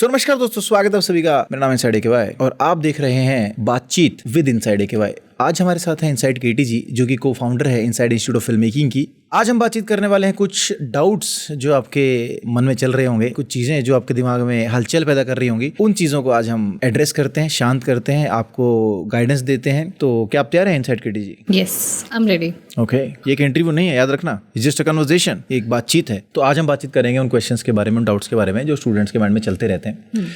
नमस्कार दोस्तों, स्वागत है आप सभी का। मेरा नाम है इनसाइड AKY और आप देख रहे हैं बातचीत विद इनसाइड AKY। आज हमारे साथ हैं इनसाइड KT जी, जो कि को फाउंडर है inside institute of film making की। आज हम बातचीत करने वाले हैं कुछ डाउट्स जो आपके मन में चल रहे होंगे, कुछ चीजें जो आपके दिमाग में हलचल पैदा कर रही होंगी, उन चीजों को आज हम एड्रेस करते हैं, शांत करते हैं, आपको गाइडेंस देते हैं। तो क्या आप तैयार हैं inside KT ji? Yes, I am ready. Okay, ये एक इंटरव्यू नहीं है, याद रखना, इट्स जस्ट अ कन्वर्सेशन, एक बातचीत है। तो आज हम बातचीत करेंगे उन क्वेश्चंस के बारे में, उन डाउट्स के बारे में जो स्टूडेंट्स के माइंड में चलते रहते हैं।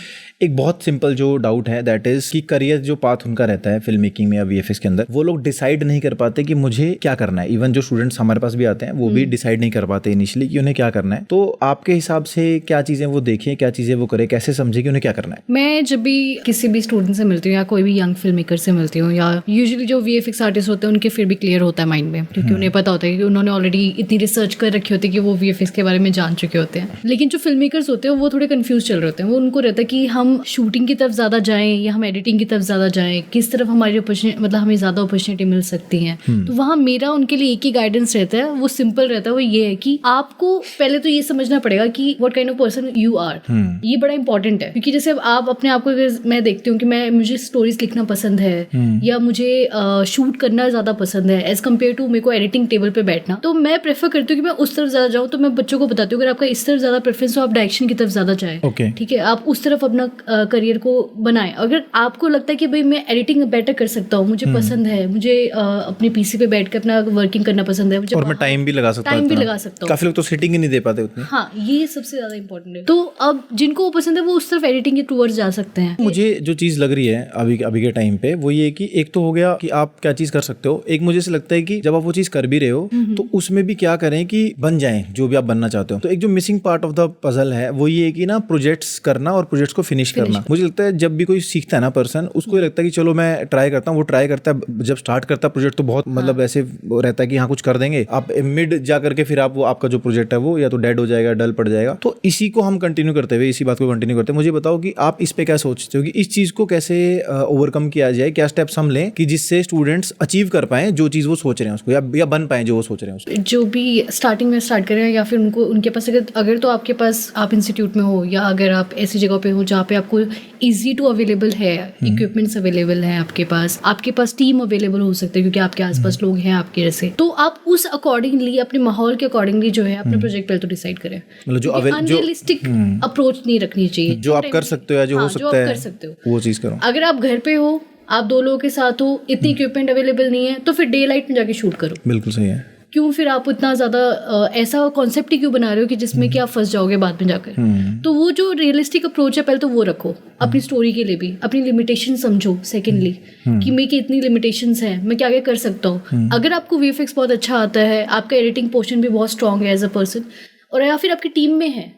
एक बहुत सिंपल जो डाउट है दैट इज कि करियर जो पाथ उनका रहता है फिल्म मेकिंग में या VFX के अंदर, वो लोग डिसाइड नहीं कर पाते कि मुझे क्या करना है। इवन जो स्टूडेंट्स हमारे पास भी आते हैं वो भी डिसाइड नहीं कर पाते इनिशियली कि उन्हें क्या करना है। तो आपके हिसाब से क्या चीजें वो देखें, क्या चीजें वो करें, कैसे समझे कि उन्हें क्या करना है? मैं जब भी किसी भी स्टूडेंट से मिलती हूँ या कोई भी यंग फिल्म मेकर से मिलती हूँ, या यूजुअली जो VFX आर्टिस्ट होते हैं उनके फिर भी क्लियर होता है माइंड में, क्योंकि उन्हें पता होता है कि उन्होंने ऑलरेडी इतनी रिसर्च कर रखी होती है कि वो VFX के बारे में जान चुके होते हैं। लेकिन जो फिल्म मेकर्स होते हैं वो थोड़े कंफ्यूज चल रहे होते हैं। वो उनको रहता है कि हम शूटिंग की तरफ ज़्यादा जाएं या हम एडिटिंग की तरफ ज़्यादा जाएं, किस तरफ हमारी मतलब हमें ज़्यादा अपॉर्चुनिटी मिल सकती है। तो वहाँ मेरा उनके लिए एक ही गाइडेंस रहता है, वो सिंपल रहता है। वो ये है कि आपको पहले तो ये समझना पड़ेगा कि what kind of person you are. ये बड़ा इंपॉर्टेंट है, क्योंकि जैसे आप अपने आप को, मैं देखती हूँ कि मुझे स्टोरीज लिखना पसंद है या मुझे शूट करना ज़्यादा पसंद है एज कम्पेयर टू मेरे को एडिटिंग टेबल पे बैठना। तो मैं प्रेफर करती हूँ कि मैं उस तरफ ज़्यादा जाऊँ। तो मैं बच्चों को बताती हूँ अगर आपका इस तरफ ज़्यादा प्रेफरेंस हो, आप डायरेक्शन की तरफ ज़्यादा जाए, ठीक है, आप उस तरफ अपना करियर को बनाएं। अगर आपको लगता है कि भाई मैं एडिटिंग बेटर कर सकता हूँ, मुझे पसंद है, मुझे अपने PC पे बैठ कर अपना वर्किंग करना पसंद है, मुझे और मैं टाइम भी लगा सकता हूँ। काफी लोग तो सिटिंग ही नहीं दे पाते उतनी। हाँ, ये सबसे ज्यादा इंपॉर्टेंट है। तो अब जिनको वो पसंद है वो उस तरफ एडिटिंग के टूवर्ड्स जा सकते हैं। मुझे जो चीज लग रही है अभी के टाइम पे वो ये कि एक तो हो गया कि आप क्या चीज कर सकते हो, एक मुझे से लगता है कि जब आप वो चीज कर भी रहे हो तो उसमें भी क्या करें कि बन जाएं जो भी आप बनना चाहते हो। तो एक जो missing part of the puzzle है वो ये है कि ना प्रोजेक्ट्स करना और प्रोजेक्ट्स को फिनिश करना। मुझे लगता है जब भी कोई सीखता है ना पर्सन, उसको लगता है कि चलो मैं ट्राई करता हूँ, वो ट्राई करता है, जब स्टार्ट करता है प्रोजेक्ट तो बहुत मतलब ऐसे रहता है कि हाँ कुछ कर देंगे, आप मिड जा करके फिर आप वो आपका जो प्रोजेक्ट है वो या तो डेड हो जाएगा, डल पड़ जाएगा। तो इसी को हम कंटिन्यू करते हुए इसी बात को कंटिन्यू करते हैं। मुझे बताओ कि आप इस पे क्या सोचते हो कि इस चीज को कैसे ओवरकम किया जाए, क्या स्टेप्स हम लें कि जिससे स्टूडेंट्स अचीव कर पाए जो चीज वो सोच रहे हैं उसको, या बन पाए जो वो सोच रहे हैं उसको। जो भी स्टार्टिंग में स्टार्ट करें या फिर उनके पास अगर तो आपके पास आप इंस्टीट्यूट में हो या अगर आप ऐसी जगह पे हो जहाँ पे आपको ईजी टू अवेलेबल है, इक्विपमेंट्स अवेलेबल है आपके पास टीम अवेलेबल हो सकते हैं क्योंकि आपके आसपास लोग हैं आपके जैसे, तो आप उस अकॉर्डिंगली अपने माहौल के अकॉर्डिंगली जो है अपना प्रोजेक्ट पहले तो डिसाइड करें। मतलब जो अनरियलिस्टिक अप्रोच नहीं रखनी चाहिए। जो आप कर सकते हो या जो हो सकता है वो चीज करो। अगर आप घर पे हो, आप 2 लोगों के साथ हो, इतनी इक्विपमेंट अवेलेबल नहीं है, तो फिर डे लाइट में जाके शूट करो। बिल्कुल सही है। क्यों फिर आप इतना ज़्यादा ऐसा कॉन्सेप्ट ही क्यों बना रहे हो कि जिसमें कि आप फंस जाओगे बाद में जाकर। तो वो जो रियलिस्टिक अप्रोच है पहले तो वो रखो अपनी स्टोरी के लिए भी। अपनी लिमिटेशन समझो सेकेंडली कि मेरी इतनी लिमिटेशंस हैं, मैं क्या क्या कर सकता हूँ। अगर आपको VFX बहुत अच्छा आता है, आपका एडिटिंग पोर्शन भी बहुत स्ट्रॉन्ग है एज अ पर्सन, और या फिर आपकी टीम में है,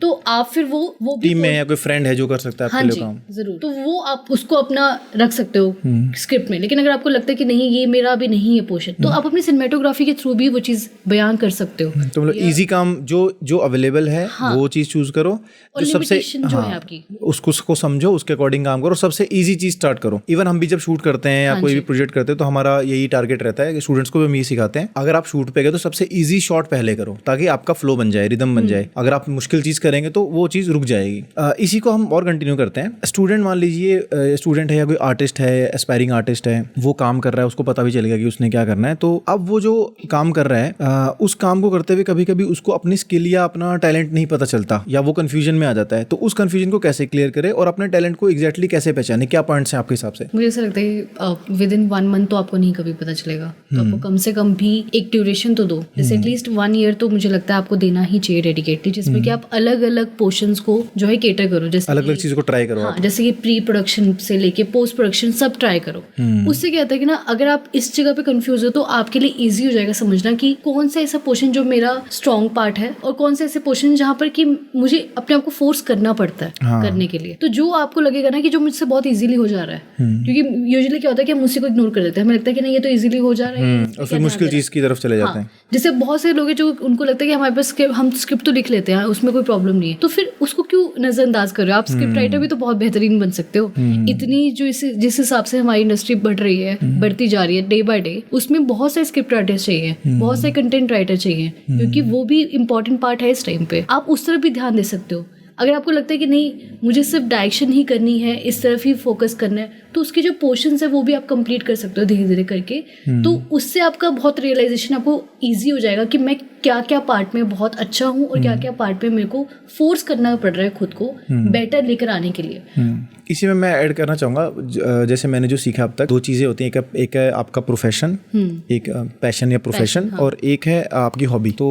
तो आप फिर वो टीम में या कोई फ्रेंड है जो कर सकता है आपके लिए काम, जरूर, तो वो आप उसको अपना रख सकते हो स्क्रिप्ट में। लेकिन अगर आपको लगता है कि नहीं ये मेरा अभी नहीं है पोर्शन, तो आप अपनी सिनेमेटोग्राफी के थ्रू भी वो चीज बयान कर सकते हो। तो मतलब इजी काम जो अवेलेबल है वो चीज चूज करो, जो सबसे जो है आपकी उसको समझो, उसके अकॉर्डिंग काम करो, सबसे इजी चीज स्टार्ट करो। इवन हम भी जब शूट करते हैं या कोई भी प्रोजेक्ट करते हैं तो हमारा यही टारगेट रहता है कि स्टूडेंट्स को भी हम ये सिखाते हैं, अगर आप शूट पे गए तो सबसे इजी शॉट पहले करो ताकि आपका फ्लो बन जाए, रिदम बन जाए। अगर आप मुश्किल चीज करेंगे तो वो चीज रुक जाएगी। इसी को हम और कंटिन्यू करते हैं। स्टूडेंट मान लीजिए स्टूडेंट है या कोई आर्टिस्ट है, एस्पायरिंग आर्टिस्ट है, वो काम कर रहा है, उसको पता भी चलेगा कि उसने क्या करना है। तो अब वो जो काम कर रहा है उस काम को करते हुए कभी कभी उसको अपनी स्किल या अपना टैलेंट नहीं पता चलता या वो कंफ्यूजन में आ जाता है। तो उस कंफ्यूजन को कैसे क्लियर करे और अपने टैलेंट को एग्जैक्टली कैसे पहचाने, क्या पॉइंट्स हैं आपके हिसाब से? मुझे ऐसा लगता है विद इन 1 मंथ तो आपको नहीं कभी पता चलेगा, तो आपको कम से कम भी एक ड्यूरेशन तो दो, जैसे एटलीस्ट 1 ईयर तो मुझे लगता है आपको देना ही चाहिए डेडिकेटली, जिसमें कि आप अलग अलग पोर्शंस को जो है केटर करो, जैसे अलग अलग चीजों को ट्राई करो। हाँ, जैसे कि प्री प्रोडक्शन से लेके पोस्ट प्रोडक्शन सब ट्राई करो। उससे क्या होता है कि ना अगर आप इस जगह पे कंफ्यूज हो तो आपके लिए इजी हो जाएगा समझना कि कौन सा ऐसा पोर्शन जो मेरा स्ट्रॉन्ग पार्ट है और कौन सा ऐसे पोर्शन जहाँ पर कि मुझे अपने आप को फोर्स करना पड़ता है करने के लिए। तो जो आपको लगेगा ना कि जो मुझसे बहुत इजीली हो जा रहा है, क्योंकि यूजुअली क्या होता है कि हम मुझसे को इग्नोर कर देते हैं, हमें लगता है कि नहीं ये तो इजीली हो जा रहा है और फिर मुश्किल चीज की तरफ चले जाते हैं। जैसे बहुत से लोग हैं जो उनको लगता है कि हमारे पास हम स्क्रिप्ट तो लिख लेते हैं, उसमें कोई प्रॉब्लम नहीं है, तो फिर उसको क्यों नजरअंदाज कर रहे हो? आप स्क्रिप्ट राइटर भी तो बहुत बेहतरीन बन सकते हो। इतनी जो जिस हिसाब से हमारी इंडस्ट्री बढ़ रही है, बढ़ती जा रही है डे बाय डे, उसमें बहुत सारे स्क्रिप्ट राइटर्स चाहिए, बहुत सारे कंटेंट राइटर चाहिए, क्योंकि वो भी इम्पोर्टेंट पार्ट है इस टाइम पे। आप उस तरफ भी ध्यान दे सकते हो। अगर आपको लगता है कि नहीं मुझे सिर्फ डायरेक्शन ही करनी है, इस तरफ ही फोकस करना है, तो उसके जो पोर्शंस है वो भी आप कंप्लीट कर सकते हो धीरे धीरे करके। तो उससे आपका बहुत रियलाइजेशन आपको ईजी हो जाएगा कि मैं क्या क्या पार्ट में बहुत अच्छा हूँ और क्या क्या पार्ट में मेरे को फोर्स करना पड़ रहा है खुद को बेटर लेकर आने के लिए। इसी में मैं ऐड करना चाहूँगा, जैसे मैंने जो सीखा अब तक, 2 चीज़ें होती हैं, एक है आपका प्रोफेशन, एक पैशन या प्रोफेशन, और एक है आपकी हॉबी। तो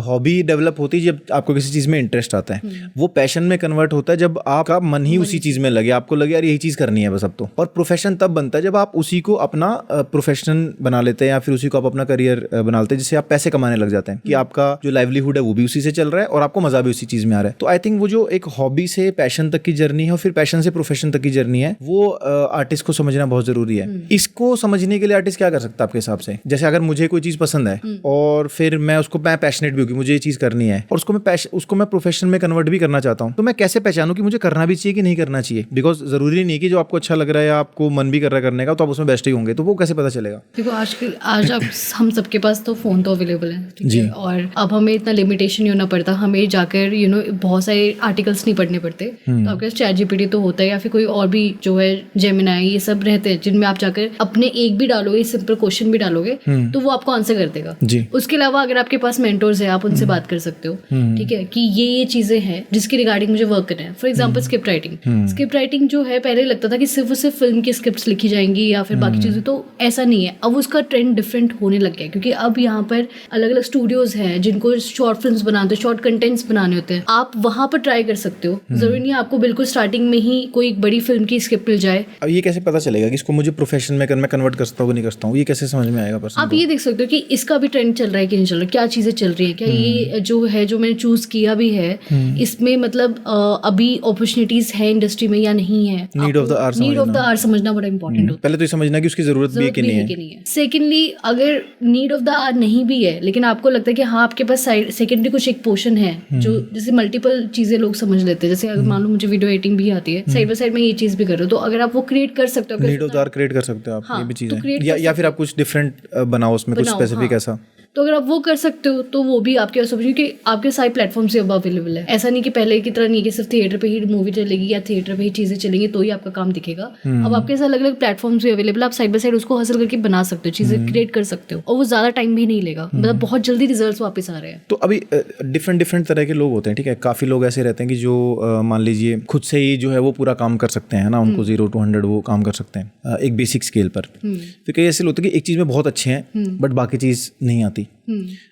हॉबी डेवलप होती है जब आपको किसी चीज़ में इंटरेस्ट आता है, वो पैशन में कन्वर्ट होता है जब आपका मन ही उसी चीज़ में लगे, आपको लगे यार यही चीज़ करनी है बस अब तो। और प्रोफेशन तब बनता है जब आप उसी को अपना प्रोफेशन बना लेते हैं या फिर उसी को आप अपना करियर बना लेते हैं, जिससे आप पैसे कमाने लग जाते हैं कि आपका जो लाइवलीहुड है वो भी उसी से चल रहा है और आपको मजा भी उसी चीज़ में आ रहा है। तो आई थिंक वो जो एक हॉबी से पैशन तक की जर्नी है और फिर पैशन से प्रोफेशन तक की जर्नी है, वो आर्टिस्ट को समझना बहुत जरूरी है। इसको समझने के लिए आर्टिस्ट क्या कर सकता है आपके हिसाब से? जैसे अगर मुझे कोई चीज़ पसंद है और फिर मैं पैशनेट भी होगी, मुझे ये चीज़ करनी है और उसको मैं प्रोफेशन में कन्वर्ट भी करना चाहता हूँ, तो मैं कैसे पहचानूं कि मुझे करना भी चाहिए कि नहीं करना चाहिए? बिकॉज जरूरी नहीं है कि जो आपको अच्छा लग रहा है या आपको मन भी कर रहा है करने का तो आप उसमें बेस्ट ही होंगे, तो वो कैसे पता चलेगा? देखो आज अब हम सबके पास तो फ़ोन तो अवेलेबल है, ठीक है, और अब हमें इतना लिमिटेशन नहीं होना पड़ता, हमें जाकर बहुत सारे आर्टिकल्स नहीं पढ़ने पड़ते। तो आपके पास ChatGPT तो होता है या फिर कोई और भी जो है जेमिनाई, ये सब रहते हैं जिनमें आप जाकर अपने एक भी डालोगे, सिंपल क्वेश्चन भी डालोगे तो वो आपको आंसर कर देगा। उसके अलावा अगर आपके पास मेंटोर्स है, आप उनसे बात कर सकते हो, ठीक है, कि ये चीज़ें हैं जिसके रिगार्डिंग मुझे वर्क करना है। फॉर एग्जाम्पल स्क्रिप्ट राइटिंग जो है, पहले लगता था कि सिर्फ फिल्म की स्क्रिप्ट्स लिखी जाएंगी या फिर बाकी चीज़ें, तो ऐसा नहीं है। अब उसका ट्रेंड डिफरेंट होने लग गया क्योंकि अब यहाँ पर अलग अलग स्टूडियोज हैं जिनको शॉर्ट फिल्म्स बनाते हैं, शॉर्ट कंटेंट्स बनाने होते हैं, आप वहाँ पर ट्राई कर सकते हो। जरूरी नहीं है आपको बिल्कुल स्टार्टिंग में ही कोई एक बड़ी फिल्म की स्क्रिप्ट मिल जाए। अब ये कैसे पता चलेगा कि इसको मुझे प्रोफेशन में मैं कन्वर्ट कर सकता हूँ नहीं कर सकता हूँ? ये कैसे समझ में आएगा पर्सन? आप ये देख सकते हो कि इसका भी ट्रेंड चल रहा है कि नहीं चल रहा है, क्या चीज़ें चल रही है, क्या ये जो है जो मैंने चूज किया भी है इसमें मतलब अभी अपॉर्चुनिटीज है इंडस्ट्री में या नहीं है। नीड ऑफ द आवर समझना बड़ा इंपॉर्टेंट होता है। पहले तो ये समझना कि उसकी जरूरत भी है कि नहीं है। सेकेंडली, अगर नीड ऑफ द आवर नहीं भी है लेकिन आपको लगता है कि हाँ आपके पास सेकेंडरी कुछ एक पोर्शन है जो जैसे मल्टीपल चीजें लोग समझ लेते हैं, जैसे अगर मान लो मुझे वीडियो एडिटिंग भी आती है, साइड बाय साइड में ये चीज भी कर रहे हो, तो अगर आप वो क्रिएट कर सकते हो, need of the hour create कर सकते हो आप, ये भी चीज है, या फिर आप कुछ डिफरेंट बनाओ उसमें कुछ स्पेसिफिक ऐसा, तो अगर आप वो कर सकते हो तो वो भी आपके पास क्योंकि आपके सारे प्लेटफॉर्म से अब अवेलेबल है। ऐसा नहीं कि पहले की तरह नहीं कि सिर्फ थिएटर पे ही मूवी चलेगी या थिएटर पे ही चीजें चलेंगी तो ही आपका काम दिखेगा। अब आपके साथ अलग अलग प्लेटफॉर्म से अवेलेबल, आप साइड बाय साइड उसको हासिल करके बना सकते हो, चीजें क्रिएट कर सकते हो, और वो ज्यादा टाइम भी नहीं लेगा, मतलब बहुत जल्दी रिजल्ट वापस आ रहे हैं। तो अभी डिफरेंट तरह के लोग होते हैं, ठीक है, काफी लोग ऐसे रहते हैं कि जो मान लीजिए खुद से ही जो है वो पूरा काम कर सकते हैं ना, उनको 0 to 100 वो काम कर सकते हैं एक बेसिक स्केल पर। फिर कई ऐसे होते हैं कि एक चीज में बहुत अच्छे हैं बट बाकी चीज नहीं आती।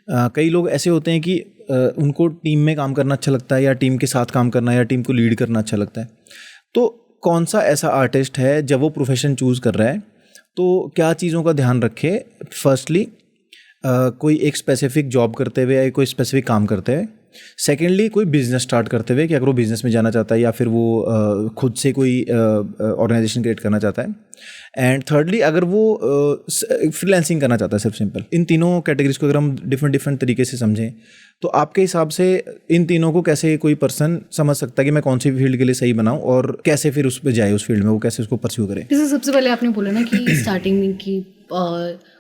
कई लोग ऐसे होते हैं कि उनको टीम में काम करना अच्छा लगता है या टीम के साथ काम करना या टीम को लीड करना अच्छा लगता है। तो कौन सा ऐसा आर्टिस्ट है जब वो प्रोफेशन चूज़ कर रहा है तो क्या चीज़ों का ध्यान रखे? फर्स्टली कोई एक स्पेसिफिक जॉब करते हुए या कोई स्पेसिफिक काम करते हुए, सेकेंडली कोई बिजनेस स्टार्ट करते हुए कि अगर वो बिजनेस में जाना चाहता है या फिर वो खुद से कोई ऑर्गेनाइजेशन क्रिएट करना चाहता है, एंड थर्डली अगर वो फ्रीलांसिंग करना चाहता है सिर्फ सिंपल। इन तीनों कैटेगरीज को अगर हम डिफरेंट तरीके से समझें तो आपके हिसाब से इन तीनों को कैसे कोई पर्सन समझ सकता है कि मैं कौन सी फील्ड के लिए सही बनाऊं और कैसे फिर उस पर जाए, उस फील्ड में वो कैसे उसको परस्यू करे? जैसे सबसे पहले आपने बोला ना कि स्टार्टिंग में कि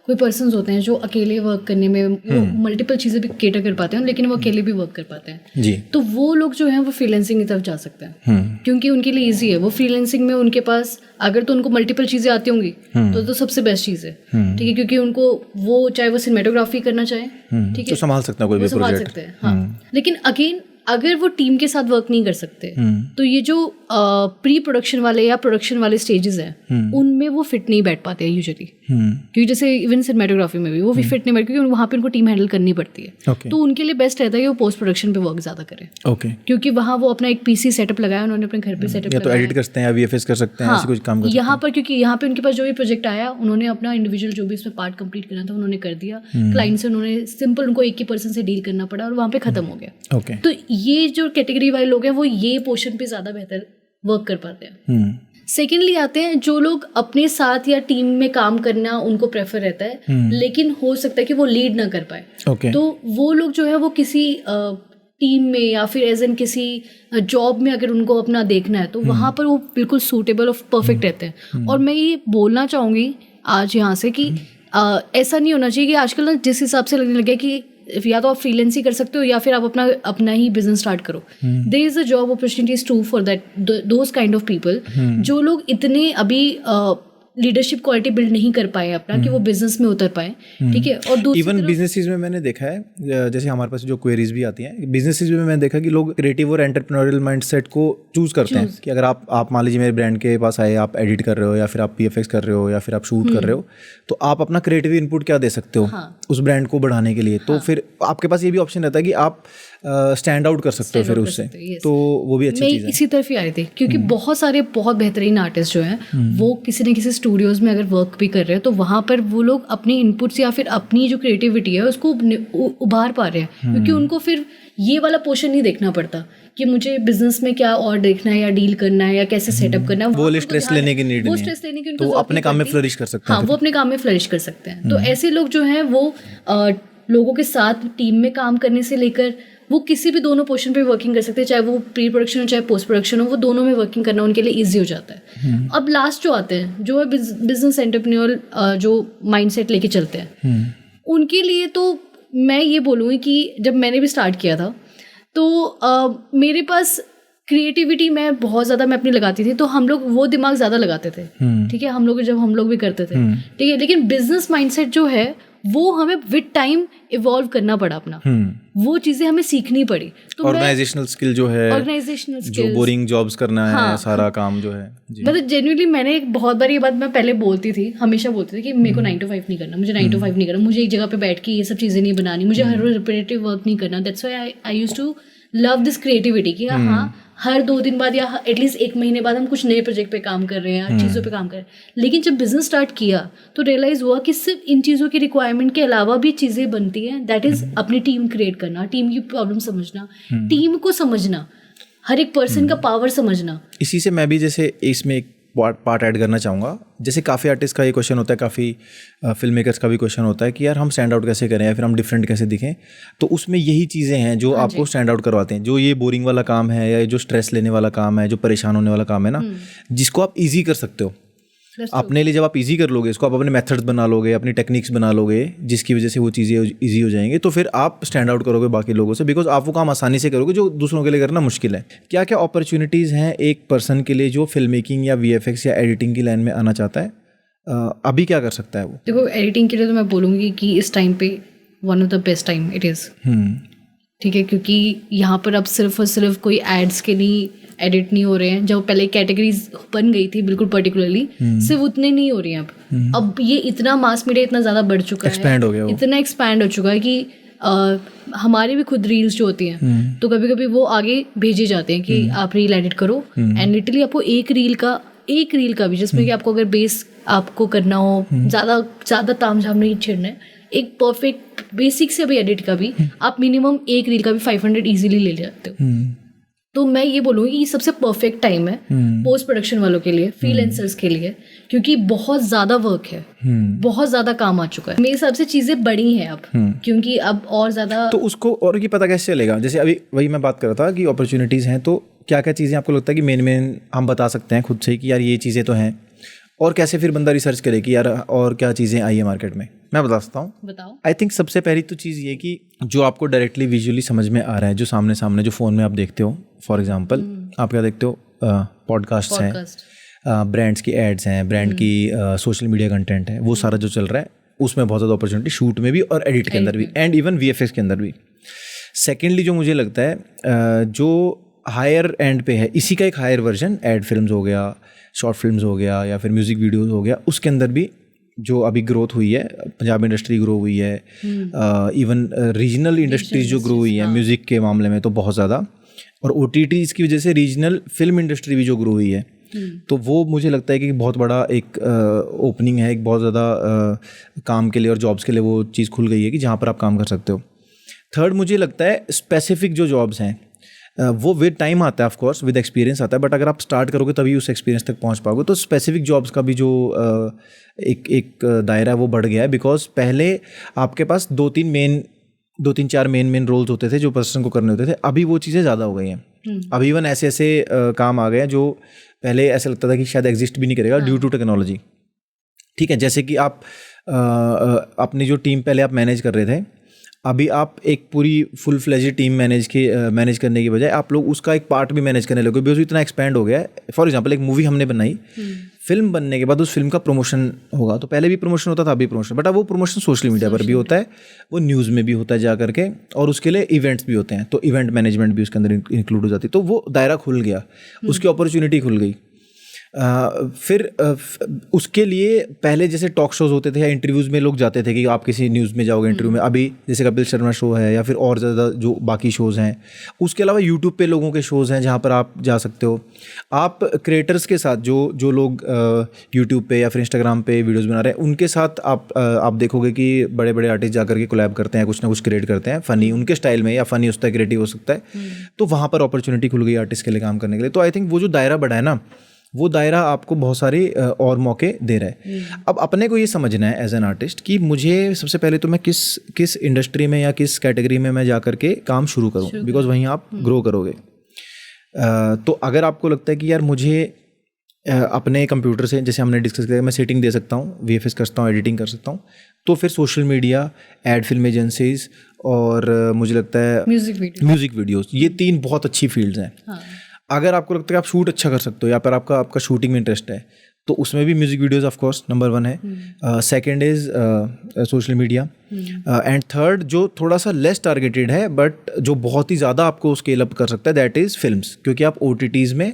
कोई पर्सन्स होते हैं जो अकेले वर्क करने में मल्टीपल चीज़ें भी केटर कर पाते हैं लेकिन वो अकेले भी वर्क कर पाते हैं जी। तो वो लोग जो हैं वो फ्रीलांसिंग की तरफ जा सकते हैं क्योंकि उनके लिए इजी है। वो फ्रीलांसिंग में उनके पास अगर तो उनको मल्टीपल चीज़ें आती होंगी तो सबसे बेस्ट चीज़ है, ठीक है, क्योंकि उनको वो चाहे वो सिनेमेटोग्राफी करना चाहे, ठीक है, तो संभाल सकता है कोई भी प्रोजेक्ट, संभाल सकते हैं। हाँ, लेकिन अगेन अगर वो टीम के साथ वर्क नहीं कर सकते तो ये जो प्री प्रोडक्शन वाले या प्रोडक्शन वाले स्टेजेस हैं उनमें वो फिट नहीं बैठ पाते हैं यूजुअली, क्योंकि जैसे इवन सिनेमेटोग्राफी में भी वो भी फिट नहीं बैठ, क्योंकि वहाँ पे उनको टीम हैंडल करनी पड़ती है। तो उनके लिए बेस्ट रहता है कि वो पोस्ट प्रोडक्शन पे वर्क ज्यादा करें, क्योंकि वहाँ वो अपना एक पीसी सेटअप लगाया उन्होंने अपने घर पे सेटअप या तो एडिट कर सकते हैं या वीएफएक्स कर सकते हैं, ऐसे कुछ काम कर सकते हैं यहाँ पर, क्योंकि यहाँ पे उनके पास जो भी प्रोजेक्ट आया उन्होंने अपना इंडिविजुअल जो भी इसमें पार्ट कंप्लीट करना था उन्होंने कर दिया, क्लाइंट से उन्होंने सिंपल उनको एक ही पर्सन से डील करना पड़ा और वहाँ पे खत्म हो गया। तो ये जो कैटेगरी वाले लोग हैं वो ये पोर्शन पे ज्यादा बेहतर वर्क कर पाते हैं। सेकेंडली आते हैं जो लोग अपने साथ या टीम में काम करना उनको प्रेफर रहता है लेकिन हो सकता है कि वो लीड ना कर पाए, तो वो लोग जो है वो किसी टीम में या फिर एज एन किसी जॉब में अगर उनको अपना देखना है तो वहाँ पर वो बिल्कुल सूटेबल और परफेक्ट रहते हैं। और मैं ये बोलना चाहूँगी आज यहाँ से कि ऐसा नहीं होना चाहिए कि आजकल ना जिस हिसाब से लगने लगे कि या तो आप फ्रीलांस ही कर सकते हो या फिर आप अपना ही बिजनेस स्टार्ट करो. There is a job opportunities to for that those kind of people जो लोग इतने अभी लीडरशिप क्वालिटी बिल्ड नहीं कर पाए अपना कि वो बिजनेस में उतर पाए. ठीक है. और दूसरी इवन बिजनेसेस में मैंने देखा है, जैसे हमारे पास जो क्वेरीज भी आती हैं बिजनेसेस में, मैंने देखा कि लोग क्रिएटिव और एंटरप्रेन्योरियल माइंडसेट को चूज करते हैं कि अगर आप मान लीजिए मेरे ब्रांड के पास आए, आप एडिट कर रहे हो या फिर आप पीएफएक्स कर रहे हो या फिर आप शूट कर रहे हो, तो आप अपना क्रिएटिव इनपुट क्या दे सकते हो उस ब्रांड को बढ़ाने के लिए. तो फिर आपके पास ये भी ऑप्शन रहता है कि आप स्टैंड आउट कर सकते हो फिर उससे. तो वो भी अच्छी चीज़ है. इसी तरफ ही आ रही थी क्योंकि बहुत सारे बहुत बेहतरीन आर्टिस्ट जो हैं वो किसी न किसी स्टूडियोज में अगर वर्क भी कर रहे हैं तो वहाँ पर वो लोग अपनी इनपुट्स या फिर अपनी जो क्रिएटिविटी है उसको उभार पा रहे हैं क्योंकि उनको फिर ये वाला पोर्शन नहीं देखना पड़ता कि मुझे बिजनेस में क्या और देखना है या डील करना है या कैसे सेटअप करना है. वो स्ट्रेस लेने की नीड नहीं है, तो अपने काम में फ्लरिश कर सकते हैं. हाँ, वो अपने काम में फ्लरिश कर सकते हैं. तो ऐसे लोग जो हैं वो लोगों के साथ टीम में काम करने से लेकर वो किसी भी दोनों पोर्शन पे वर्किंग कर सकते हैं, चाहे वो प्री प्रोडक्शन हो चाहे पोस्ट प्रोडक्शन हो, वो दोनों में वर्किंग करना उनके लिए ईजी हो जाता है. अब लास्ट जो आते हैं जो है बिजनेस एंटरप्रेन्योर जो माइंडसेट लेके चलते हैं, उनके लिए तो मैं ये बोलूँगी कि जब मैंने भी स्टार्ट किया था तो मेरे पास क्रिएटिविटी मैं बहुत ज़्यादा मैं अपनी लगाती थी, तो हम लोग वो दिमाग ज़्यादा लगाते थे. ठीक है, हम लोग भी करते थे. ठीक है, लेकिन बिजनेस माइंडसेट जो है वो हमें विद टाइम इवॉल्व करना पड़ा अपना. वो चीज़ें हमें सीखनी पड़ी. तो ऑर्गेनाइजेशनल स्किल जो है, ऑर्गेनाइजेशनल जो बोरिंग जॉब्स करना है, सारा काम जो है. मतलब जेन्युइनली मैंने बहुत बार ये बात मैं पहले बोलती थी, हमेशा बोलती थी कि मेरे को 9 to 5 नहीं करना, मुझे 9 to 5 नहीं करना, मुझे एक जगह पे बैठ के ये सब चीज़ें नहीं बनानी, मुझे हर रोज रिपीटेटिव वर्क नहीं करना. That's why I used to love this creativity कि हाँ हर 2 दिन बाद या एटलीस्ट 1 महीने बाद हम कुछ नए प्रोजेक्ट पे काम कर रहे हैं, चीज़ों पे काम कर रहे हैं. लेकिन जब बिजनेस स्टार्ट किया तो रियलाइज हुआ कि सिर्फ इन चीज़ों की रिक्वायरमेंट के अलावा भी चीज़ें बनती हैं. दैट इज़ अपनी टीम क्रिएट करना, टीम की प्रॉब्लम समझना, टीम को समझना, हर एक पर्सन का पावर समझना. इसी से मैं भी जैसे इसमें एक पार्ट ऐड करना चाहूँगा. जैसे काफ़ी आर्टिस्ट का ये क्वेश्चन होता है, काफ़ी फिल्म मेकर्स का भी क्वेश्चन होता है कि यार हम स्टैंड आउट कैसे करें या फिर हम डिफरेंट कैसे दिखें. तो उसमें यही चीज़ें हैं जो आपको स्टैंड आउट करवाते हैं. जो ये बोरिंग वाला काम है या जो स्ट्रेस लेने वाला काम है, जो परेशान होने वाला काम है ना, जिसको आप ईजी कर सकते हो अपने लिए. जब आप इजी कर लोगे इसको, आप अपने मेथड्स बना लोगे, अपनी टेक्निक्स बना लोगे, जिसकी वजह से वो चीज़ें इजी हो जाएंगे, तो फिर आप स्टैंड आउट करोगे बाकी लोगों से, बिकॉज आप वो काम आसानी से करोगे जो दूसरों के लिए करना मुश्किल है. क्या क्या अपॉर्चुनिटीज़ हैं एक पर्सन के लिए जो फिल्म मेकिंग या वीएफएक्स या एडिटिंग की लाइन में आना चाहता है? अभी क्या कर सकता है वो? देखो, एडिटिंग के लिए तो मैं बोलूँगी कि इस टाइम पे one of the best time it is. ठीक है, क्योंकि यहाँ पर अब सिर्फ और सिर्फ कोई एड्स के लिए एडिट नहीं हो रहे हैं. जो पहले कैटेगरीज बन गई थी बिल्कुल पर्टिकुलरली, सिर्फ उतने नहीं हो रही हैं अब ये इतना मास मीडिया इतना ज़्यादा बढ़ चुका है, एक्सपैंड हो गया, इतना एक्सपैंड हो चुका है कि हमारे भी खुद रील्स जो होती हैं तो कभी कभी वो आगे भेजे जाते हैं कि आप रील एडिट करो, एंड लिटरली आपको एक रील का भी जिसमें कि आपको अगर बेस आपको करना हो, ज़्यादा तामझाम नहीं छेड़ना है, एक परफेक्ट बेसिक से भी एडिट का भी आप मिनिमम एक रील का भी 500 इजीली ले जाते हो. तो मैं ये बोलूँगी कि ये सबसे परफेक्ट टाइम है पोस्ट प्रोडक्शन वालों के लिए, फ्रीलांसर्स के लिए, क्योंकि बहुत ज़्यादा वर्क है, बहुत ज़्यादा काम आ चुका है. मेरे हिसाब से चीज़ें बड़ी हैं अब, क्योंकि अब और ज़्यादा. तो उसको और की पता कैसे चलेगा? जैसे अभी वही मैं बात कर रहा था कि अपॉर्चुनिटीज़ हैं, तो क्या क्या चीज़ें आपको लगता है कि मेन हम बता सकते हैं खुद से कि यार ये चीज़ें तो हैं, और कैसे फिर बंदा रिसर्च करे कि यार और क्या चीज़ें आई है मार्केट में? मैं बता सकता हूँ. बताओ. आई थिंक सबसे पहली तो चीज़ ये कि जो आपको डायरेक्टली विजुअली समझ में आ रहा है, जो सामने जो फ़ोन में आप देखते हो, फॉर एग्जांपल आप क्या देखते हो, पॉडकास्ट हैं, ब्रांड्स की एड्स हैं, ब्रांड की सोशल मीडिया कंटेंट है, वो सारा जो चल रहा है उसमें बहुत ज़्यादा अपॉर्चुनिटी शूट में भी और एडिट के अंदर भी, एंड इवन वीएफएक्स के अंदर भी. सेकेंडली जो मुझे लगता है जो हायर एंड पे है, इसी का एक हायर वर्जन एड फिल्म्स हो गया, शॉर्ट फिल्म्स हो गया, या फिर म्यूज़िक वीडियोज़ हो गया, उसके अंदर भी जो अभी ग्रोथ हुई है, पंजाब इंडस्ट्री ग्रो हुई है, इवन रीजनल इंडस्ट्रीज जो ग्रो हुई है म्यूज़िक के मामले में तो बहुत ज़्यादा, और OTTs की वजह से रीजनल फिल्म इंडस्ट्री भी जो ग्रो हुई है, तो वो मुझे लगता है कि बहुत बड़ा एक ओपनिंग है, एक बहुत ज़्यादा काम के लिए और जॉब्स के लिए वो चीज़ खुल गई है कि जहाँ पर आप काम कर सकते हो. थर्ड, मुझे लगता है स्पेसिफिक जो जॉब्स हैं वो विद टाइम आता है, ऑफ कोर्स विद एक्सपीरियंस आता है, बट अगर आप स्टार्ट करोगे तभी उस एक्सपीरियंस तक पहुंच पाओगे. तो स्पेसिफिक जॉब्स का भी जो एक दायरा है वो बढ़ गया है, बिकॉज पहले आपके पास 2-3-4 मेन रोल्स होते थे जो पर्सन को करने होते थे, अभी वो चीज़ें ज़्यादा हो गई हैं. अभी इवन ऐसे काम आ गए हैं जो पहले ऐसा लगता था कि शायद एग्जिस्ट भी नहीं करेगा ड्यू टू टेक्नोलॉजी. ठीक है, जैसे कि आप अपनी जो टीम पहले आप मैनेज कर रहे थे, अभी आप एक पूरी फुल फ्लेज टीम मैनेज करने की बजाय आप लोग उसका एक पार्ट भी मैनेज करने लगे, बिकॉज इतना एक्सपैंड हो गया है। फॉर एग्जांपल एक मूवी हमने बनाई, फिल्म बनने के बाद उस फिल्म का प्रमोशन होगा, तो पहले भी प्रमोशन होता था, अभी प्रमोशन, बट अब वो प्रमोशन सोशल मीडिया पर भी होता है, वो न्यूज़ में भी होता है जा करके, और उसके लिए इवेंट्स भी होते हैं, तो इवेंट मैनेजमेंट भी उसके अंदर इंक्लूड हो जाती है। तो वो दायरा खुल गया, उसकी अपॉर्चुनिटी खुल गई। फिर उसके लिए पहले जैसे टॉक शोज होते थे या इंटरव्यूज़ में लोग जाते थे कि आप किसी न्यूज़ में जाओगे इंटरव्यू में, अभी जैसे कपिल शर्मा शो है या फिर और ज़्यादा जो बाकी शोज़ हैं, उसके अलावा यूट्यूब पे लोगों के शोज़ हैं जहाँ पर आप जा सकते हो। आप क्रिएटर्स के साथ जो लोग यूट्यूब पे या फिर इंस्टाग्राम पे वीडियोज़ बना रहे हैं, उनके साथ आप देखोगे कि बड़े बड़े आर्टिस्ट जा करके कोलैब करते हैं, कुछ ना कुछ क्रिएट करते हैं फ़नी उनके स्टाइल में, या फ़नी होता है, क्रिएटिव हो सकता है। तो वहाँ पर अपॉर्चुनिटी खुल गई आर्टिस्ट के लिए काम करने के लिए। तो आई थिंक वो जो दायरा बढ़ा है ना, वो दायरा आपको बहुत सारे और मौके दे रहा है। अब अपने को ये समझना है एज एन आर्टिस्ट कि मुझे सबसे पहले तो मैं किस इंडस्ट्री में या किस कैटेगरी में मैं जा करके काम शुरू करूँ, बिकॉज वहीं आप ग्रो करोगे। तो अगर आपको लगता है कि यार मुझे अपने कंप्यूटर से, जैसे हमने डिस्कस किया, मैं सेटिंग दे सकता हूँ, VFX कर सकता हूँ, एडिटिंग कर सकता हूँ, तो फिर social media, ad film agencies और मुझे लगता है म्यूज़िक वीडियोज़, ये 3 बहुत अच्छी फील्ड्स हैं। हाँ। अगर आपको लगता है आप शूट अच्छा कर सकते हो या फिर आपका शूटिंग में इंटरेस्ट है, तो उसमें भी music videos of course number 1 है। Second is social media, and third जो थोड़ा सा लेस टारगेटेड है बट जो बहुत ही ज़्यादा आपको स्केल अप कर सकता है, दैट इज़ फिल्म्स, क्योंकि आप OTTs में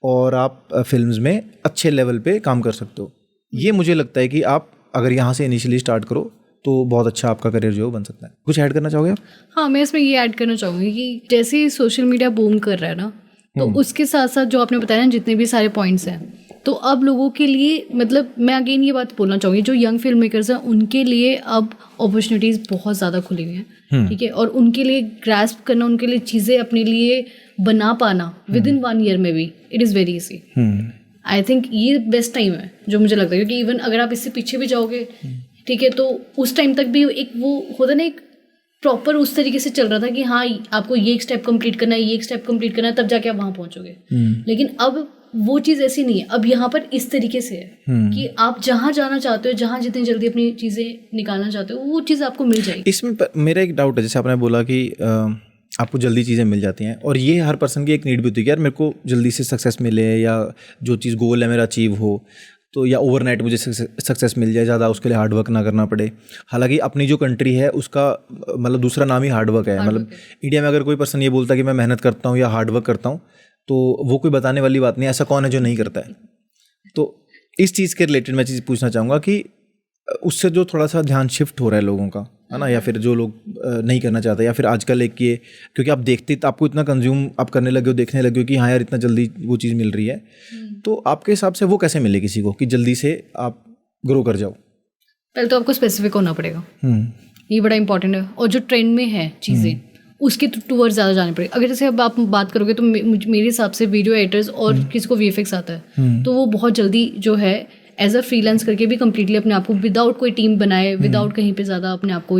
और आप फिल्म्स में अच्छे लेवल पे काम कर सकते हो। ये मुझे लगता है कि आप अगर यहाँ से इनिशियली स्टार्ट करो तो बहुत अच्छा आपका करियर जो बन सकता है। कुछ ऐड करना चाहोगे आप? हाँ, मैं इसमें ये ऐड करना चाहूँगी कि जैसे सोशल मीडिया बूम कर रहा है ना, तो उसके साथ साथ जो आपने बताया ना, जितने भी सारे पॉइंट्स हैं, तो अब लोगों के लिए, मतलब मैं अगेन ये बात बोलना चाहूँगी, जो यंग फिल्म मेकर्स हैं उनके लिए अब अपॉर्चुनिटीज़ बहुत ज़्यादा खुली हुई हैं, ठीक है, और उनके लिए ग्रास्प करना, उनके लिए चीज़ें अपने लिए बना पाना विद इन 1 ईयर में भी, it is very easy. I think ये बेस्ट टाइम है जो मुझे लगता है, क्योंकि इवन अगर आप इससे पीछे भी जाओगे, ठीक है, तो उस टाइम तक भी एक वो होता ना, एक प्रॉपर उस तरीके से चल रहा था कि हाँ आपको ये एक स्टेप कंप्लीट करना है, ये एक स्टेप कंप्लीट करना है, तब जाके आप वहाँ पहुँचोगे। लेकिन अब वो चीज़ ऐसी नहीं है, अब यहाँ पर इस तरीके से है कि आप जहाँ जाना चाहते हो, जहाँ जितनी जल्दी अपनी चीज़ें निकालना चाहते हो, वो चीज़ आपको मिल जाएगी। इसमें मेरा एक डाउट है, जैसे आपने बोला कि आपको जल्दी चीज़ें मिल जाती हैं, और ये हर पर्सन की एक नीड भी होती है कि यार मेरे को जल्दी से सक्सेस मिले, या जो चीज़ गोल है मेरा अचीव हो, तो या ओवरनाइट मुझे सक्सेस मिल जाए, ज़्यादा उसके लिए हार्ड वर्क ना करना पड़े। हालांकि अपनी जो कंट्री है उसका मतलब दूसरा नाम ही हार्ड वर्क है। मतलब इंडिया में अगर कोई पर्सन ये बोलता है कि मैं मेहनत करता हूँ या हार्ड वर्क करता हूँ, तो वो कोई बताने वाली बात नहीं, ऐसा कौन है जो नहीं करता है। तो इस चीज़ के रिलेटेड मैं चीज़ पूछना चाहूँगा कि उससे जो थोड़ा सा ध्यान शिफ्ट हो रहा है लोगों का, है ना, या फिर जो लोग नहीं करना चाहते, या फिर आजकल एक ये, क्योंकि आप देखते आपको इतना कंज्यूम आप करने लगे हो, देखने लगे हो कि हाँ यार इतना जल्दी वो चीज़ मिल रही है, तो आपके हिसाब से वो कैसे मिले किसी को कि जल्दी से आप ग्रो कर जाओ? पहले तो आपको स्पेसिफिक होना पड़ेगा, ये बड़ा इंपॉर्टेंट है, और जो ट्रेंड में है चीज़ें उसके टूवर्ड्स ज़्यादा जाने पड़ेगा। अगर जैसे अब आप बात करोगे तो मेरे हिसाब से वीडियो एडिटर्स और किसी को VFX आता है, तो वो बहुत जल्दी जो है एज अ फ्रीलांस करके भी कम्प्लीटली अपने आप को, विदाउट कोई टीम बनाए, विदाउट कहीं पे ज़्यादा अपने आप को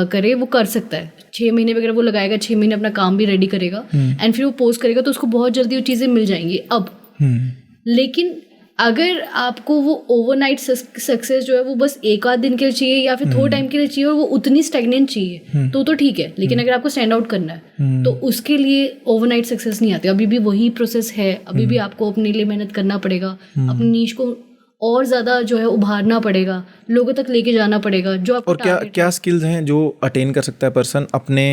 करे, वो कर सकता है। 6 महीने वगैरह वो लगाएगा, 6 महीने अपना काम भी रेडी करेगा, एंड फिर वो पोस्ट करेगा, तो उसको बहुत जल्दी वो चीज़ें मिल जाएंगी अब। लेकिन अगर आपको वो ओवरनाइट सक्सेस जो है वो बस 1-8 दिन के लिए चाहिए, या फिर थोड़े टाइम के लिए चाहिए, और वो उतनी स्टैग्नेंट चाहिए, तो ठीक है। लेकिन अगर आपको स्टैंड आउट करना है, तो उसके लिए ओवरनाइट सक्सेस नहीं आती। अभी भी वही प्रोसेस है, अभी भी आपको अपने लिए मेहनत करना पड़ेगा, अपनी नीश को और ज़्यादा जो है उभारना पड़ेगा, लोगों तक लेके जाना पड़ेगा। जो आपको और क्या स्किल्स हैं जो अटेन कर सकता है पर्सन अपने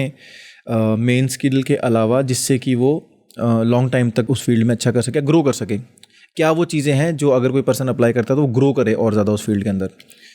मेन स्किल के अलावा, जिससे कि वो लॉन्ग टाइम तक उस फील्ड में अच्छा कर सके, ग्रो कर सके? क्या वो चीज़ें हैं जो अगर कोई पर्सन अप्लाई करता है तो वो ग्रो करे और ज़्यादा उस फील्ड के अंदर?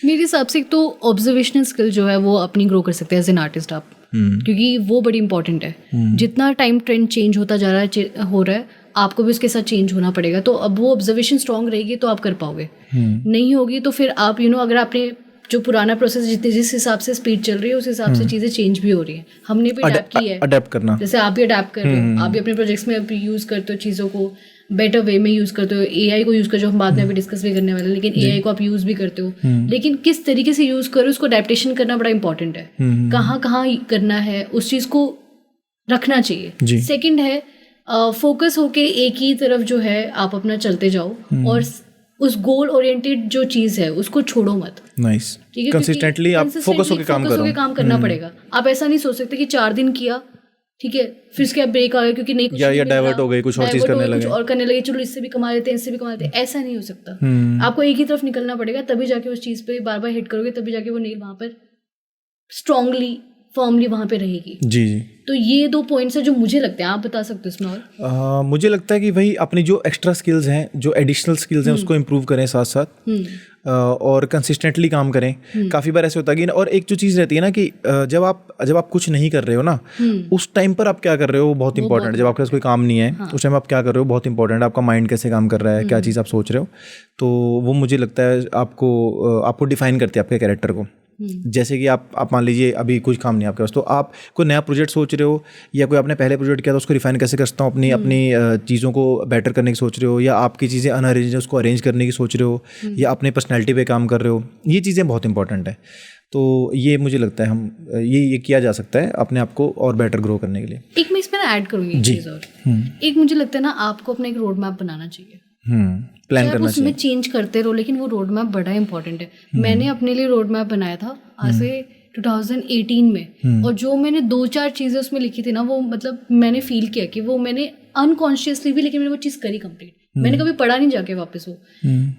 मेरे हिसाब से तो ऑब्जर्वेशनल स्किल जो है वो अपनी ग्रो कर सकते हैं एज एन आर्टिस्ट आप, क्योंकि वो बड़ी इंपॉर्टेंट है। जितना टाइम ट्रेंड चेंज होता जा रहा है, हो रहा है, आपको भी उसके साथ चेंज होना पड़ेगा। तो अब वो ऑब्जर्वेशन स्ट्रांग रहेगी तो आप कर पाओगे, नहीं होगी तो फिर आप अगर आपने जो पुराना प्रोसेस जिस हिसाब से स्पीड चल रही है उस हिसाब से चीज़ें चेंज भी हो रही है। हमने भी अडेप्ट की है, अडेप्ट करना, जैसे आप भी अडेप्ट कर रहे हो, आप भी अपने प्रोजेक्ट्स में यूज़ करते हो, चीज़ों को बेटर वे में यूज़ करते हो, AI को यूज़ करते हो, हम बाद में अभी डिस्कस भी करने वाले हैं, लेकिन AI को आप यूज़ भी करते हो, लेकिन किस तरीके से यूज़ करो उसको अडेप्टेशन करना बड़ा इंपॉर्टेंट है। कहाँ करना है उस चीज़ को रखना चाहिए। सेकेंड है फोकस होके एक ही तरफ जो है आप अपना चलते जाओ, और उस गोल ओरिएंटेड जो चीज़ है उसको छोड़ो मत। नाइस, ठीक है, कंसिस्टेंटली आप फोकस होकर काम करो, काम करना पड़ेगा। आप ऐसा नहीं सोच सकते कि 4 दिन किया, ठीक है, फिर उसके बाद ब्रेक आ गया क्योंकि नहीं कुछ या डाइवर्ट हो गई, कुछ और चीज करने लगे, कुछ और करने लगे, चलो इससे भी कमा लेते हैं, इससे भी कमा लेते हैं। ऐसा नहीं हो सकता। आपको एक ही तरफ निकलना पड़ेगा, तभी जाके उस चीज पे बार बार हिट करोगे, तभी जाके वो नील वहां पर स्ट्रांगली फर्मली वहां पे रहेगी। जी जी। तो ये 2 पॉइंट्स है जो मुझे लगते हैं, आप बता सकते हो इसमें और। मुझे लगता है कि भाई अपनी जो एक्स्ट्रा स्किल्स हैं, जो एडिशनल स्किल्स हैं, उसको इम्प्रूव करें साथ साथ, और कंसिस्टेंटली काम करें। काफ़ी बार ऐसे होता है कि और एक जो चीज़ रहती है ना कि जब आप कुछ नहीं कर रहे हो ना, उस टाइम पर आप क्या कर रहे हो वो बहुत इंपॉर्टेंट है। जब आपके पास कोई काम नहीं है, उस टाइम आप क्या कर रहे हो बहुत इंपॉर्टेंट है। आपका माइंड कैसे काम कर रहा है, क्या चीज़ आप सोच रहे हो, तो वो मुझे लगता है आपको डिफाइन करती है आपके कैरेक्टर को। जैसे कि आप मान लीजिए अभी कुछ काम नहीं है आपके पास, तो आप कोई नया प्रोजेक्ट सोच रहे हो, या कोई आपने पहले प्रोजेक्ट किया था उसको रिफाइन कैसे करता हूँ, अपनी चीज़ों को बेटर करने की सोच रहे हो, या आपकी चीज़ें अनअरेंज है उसको अरेंज करने की सोच रहे हो, या अपने पर्सनैलिटी पे काम कर रहे हो। ये चीज़ें बहुत इंपॉर्टेंट है। तो ये मुझे लगता है ये किया जा सकता है अपने आप को और बेटर ग्रो करने के लिए। एक मैं इसमें ऐड करूँगी एक चीज़ और, एक मुझे लगता है ना आपको अपना एक रोड मैप बनाना चाहिए, प्लान करना उसमें चेंज करते रहो, लेकिन वो रोड मैप बड़ा इंपॉर्टेंट है। मैंने अपने लिए रोड मैप बनाया था आज से 2018 में, और जो मैंने 2-4 चीज़ें उसमें लिखी थी ना, वो मतलब मैंने फील किया कि वो मैंने अनकॉन्शियसली भी, लेकिन मैंने वो चीज़ करी कंप्लीट। मैंने कभी पढ़ा नहीं जाके वापस वो।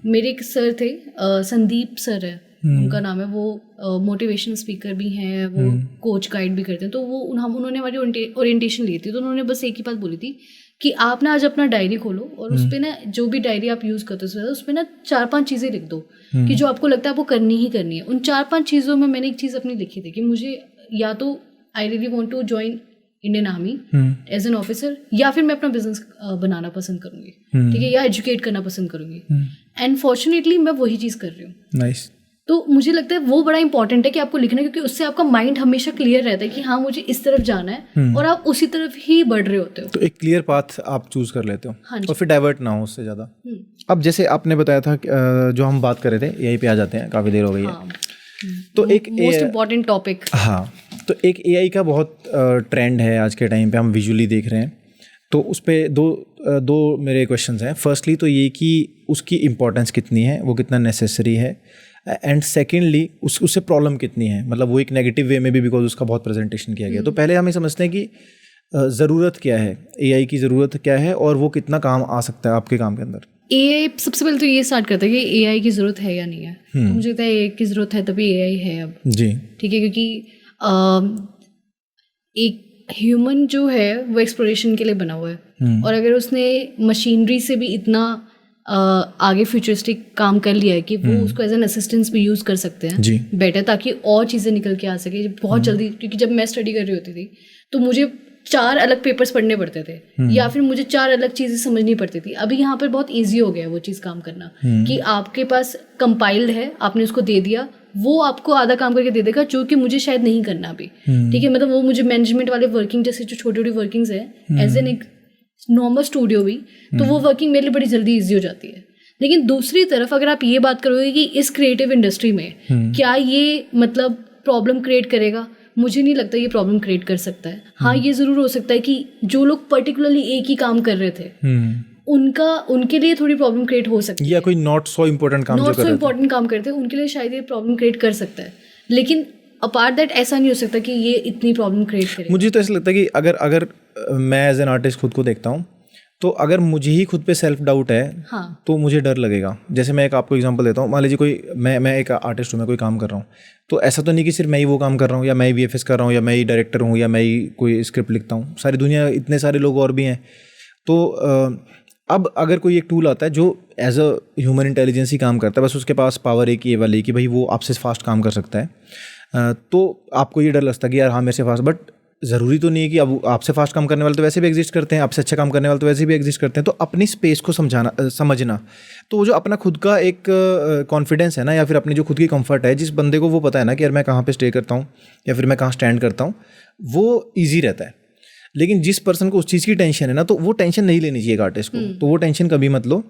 मेरे एक सर थे, संदीप सर है उनका नाम है, वो मोटिवेशनल स्पीकर भी हैं, वो कोच गाइड भी करते हैं। तो वो उन्होंने हमारी ओरिएंटेशन ली थी, तो उन्होंने बस एक ही बात बोली थी कि आप ना आज अपना डायरी खोलो, और उस पर ना जो भी डायरी आप यूज़ करते हो उस पर ना 4-5 चीज़ें लिख दो कि जो आपको लगता है आपको करनी ही करनी है। उन 4-5 चीज़ों में मैंने एक चीज़ अपनी लिखी थी कि मुझे या तो I really want to join Indian army as an officer, या फिर मैं अपना बिजनेस बनाना पसंद करूँगी, ठीक है, या एजुकेट करना पसंद करूँगी। एंड फॉर्चुनेटली मैं वही चीज़ कर रही हूँ। नाइस। तो मुझे लगता है वो बड़ा इंपॉर्टेंट है कि आपको लिखना, क्योंकि उससे आपका माइंड हमेशा क्लियर रहता है कि हाँ मुझे इस तरफ जाना है, और आप उसी तरफ ही बढ़ रहे होते हो। तो एक क्लियर पाथ आप चूज कर लेते हो, हाँ, और फिर डाइवर्ट ना हो उससे ज़्यादा। अब जैसे आपने बताया था जो हम बात कर रहे थे, यहीं पे आ जाते हैं, काफ़ी देर हो गई है। हाँ, तो एक मोस्ट इम्पॉर्टेंट टॉपिक। हाँ, तो एक AI का बहुत ट्रेंड है आज के टाइम पे, हम विजुअली देख रहे हैं। तो उस पर दो मेरे क्वेश्चंस हैं। फर्स्टली तो ये कि उसकी इम्पोर्टेंस कितनी है, वो कितना नेसेसरी है, एंड सेकेंडली उससे प्रॉब्लम कितनी है, मतलब वो एक नेगेटिव वे में भी, बिकॉज उसका बहुत प्रेजेंटेशन किया गया। तो पहले हमें समझते हैं कि ज़रूरत क्या है, AI की ज़रूरत क्या है, और वो कितना काम आ सकता है आपके काम के अंदर। AI सबसे पहले तो ये स्टार्ट करता है कि AI की ज़रूरत है या नहीं है। तो मुझे लगता है AI की ज़रूरत है, तभी AI है अब। जी, ठीक है, क्योंकि एक ह्यूमन जो है वो एक्सप्लोरेशन के लिए बना हुआ है, और अगर उसने मशीनरी से भी इतना आगे फ्यूचरिस्टिक काम कर लिया है कि वो उसको एज एन असिस्टेंस भी यूज़ कर सकते हैं बेटर, ताकि और चीज़ें निकल के आ सके बहुत जल्दी। क्योंकि जब मैं स्टडी कर रही होती थी तो मुझे 4 अलग पेपर्स पढ़ने पड़ते थे, या फिर मुझे 4 अलग चीज़ें समझनी पड़ती थी। अभी यहाँ पर बहुत ईजी हो गया है वो चीज़ काम करना, कि आपके पास कंपाइल्ड है, आपने उसको दे दिया, वो आपको आधा काम करके दे देगा, जो कि मुझे शायद नहीं करना अभी। ठीक है, मतलब वो मुझे मैनेजमेंट वाले वर्किंग, जैसे जो छोटी छोटी वर्किंग्स है एज एन एक नॉर्मल स्टूडियो भी, तो वो वर्किंग मेरे लिए बड़ी जल्दी ईजी हो जाती है। लेकिन दूसरी तरफ अगर आप ये बात करोगे कि इस क्रिएटिव इंडस्ट्री में क्या ये मतलब प्रॉब्लम क्रिएट करेगा, मुझे नहीं लगता ये प्रॉब्लम क्रिएट कर सकता है। हाँ, ये ज़रूर हो सकता है कि जो लोग पर्टिकुलरली एक ही काम कर रहे थे उनके लिए थोड़ी प्रॉब्लम क्रिएट हो सकती है, या कोई नॉट सो इम्पोर्टेंट काम करते हैं उनके लिए शायद ये प्रॉब्लम क्रिएट कर सकता है। लेकिन अपार्ट दैट ऐसा नहीं हो सकता कि ये इतनी प्रॉब्लम क्रिएट करे। मुझे तो ऐसा लगता है कि अगर मैं एज एन आर्टिस्ट खुद को देखता हूँ, तो अगर मुझे ही खुद पे सेल्फ डाउट है, हाँ, तो मुझे डर लगेगा। जैसे मैं एक आपको एग्जांपल देता हूँ, मान लीजिए मैं एक आर्टिस्ट हूँ, मैं कोई काम कर रहा हूँ, तो ऐसा तो नहीं कि सिर्फ मैं ही वो काम कर रहा हूँ, या मैं ही VFX कर रहा हूँ, या मैं ही डायरेक्टर हूँ, या मैं ही कोई स्क्रिप्ट लिखता हूँ। सारी दुनिया, इतने सारे लोग और भी हैं। तो अब अगर कोई एक टूल आता है जो एज अ ह्यूमन इंटेलिजेंस ही काम करता है, बस उसके पास पावर एक ये वाली कि भाई वो आपसे फास्ट काम कर सकता है, तो आपको ये डर लगता है कि यार हाँ मेरे से फास्ट, बट ज़रूरी तो नहीं है कि अब आपसे फास्ट काम करने वाले तो वैसे भी एग्जिस्ट करते हैं, आपसे अच्छा काम करने वाले तो वैसे भी एग्जिस्ट करते हैं। तो अपनी स्पेस को समझना, तो वो जो अपना खुद का एक कॉन्फिडेंस है ना, या फिर अपनी जो खुद की कंफर्ट है, जिस बंदे को वो पता है ना कि यार मैं कहाँ पे स्टे करता हूँ या फिर मैं कहाँ स्टैंड करता हूँ, वो ईजी रहता है। लेकिन जिस पर्सन को उस चीज़ की टेंशन है ना, तो वो टेंशन नहीं लेनी चाहिए एक आर्टिस्ट को। तो वो टेंशन कभी मत लो,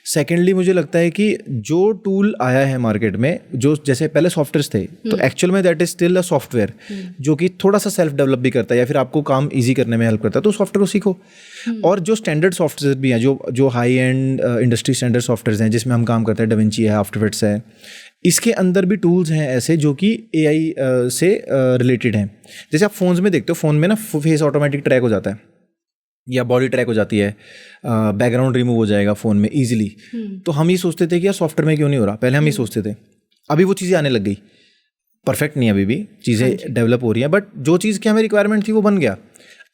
सेकेंडली मुझे लगता है कि जो टूल आया है मार्केट में, जो जैसे पहले सॉफ्टवेयर्स थे, तो एक्चुअल में that is still a software जो कि थोड़ा सा सेल्फ डेवलप भी करता है या फिर आपको काम ईजी करने में हेल्प करता है, तो सॉफ्टवेयर को सीखो। और जो स्टैंडर्ड सॉफ्टवेयर भी हैं, जो high and industry standard software हैं जिसमें हम काम करते हैं, डाविंची है, आफ्टर इफेक्ट्स है, इसके अंदर भी टूल्स हैं ऐसे जो कि एआई से रिलेटेड हैं। जैसे आप फोन्स में देखते हो, फ़ोन में ना फेस ऑटोमेटिक ट्रैक हो जाता है या बॉडी ट्रैक हो जाती है, बैकग्राउंड रिमूव हो जाएगा फ़ोन में ईजिली। तो हम ये सोचते थे कि यार सॉफ्टवेयर में क्यों नहीं हो रहा, पहले हम ये सोचते थे। अभी वो चीज़ें आने लग गई, परफेक्ट नहीं है अभी भी, चीज़ें डेवलप हो रही हैं, बट जो चीज़ की हमें रिक्वायरमेंट थी वो बन गया।